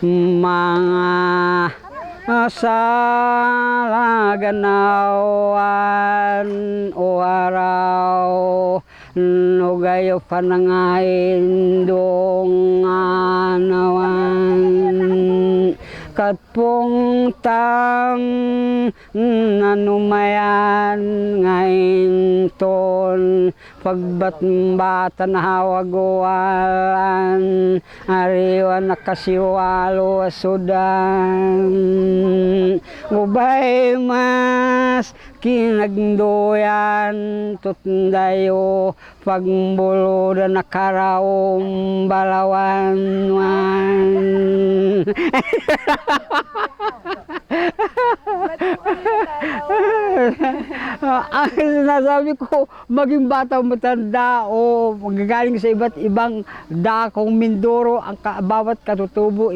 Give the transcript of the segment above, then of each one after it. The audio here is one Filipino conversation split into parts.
mga salaganawan o araw nugayo panangain dong anawan katpong tang nanumayan ngayon ton pagbatbata na hawaguan ariwan nakasiwalo sudan ubay mas kinagdoyan tutdayo pagbulo na nakaraong balawan ang sinasabi ko, maging bata matanda o magagaling sa iba't ibang dakong Mindoro, ang bawat katutubo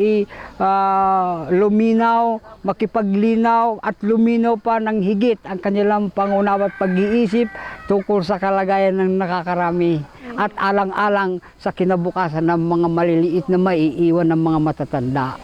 luminaw, makipaglinaw at luminaw pa ng higit ang kanilang pangunawa at pag-iisip tungkol sa kalagayan ng nakakarami at alang-alang sa kinabukasan ng mga maliliit na maiiwan ng mga matatanda.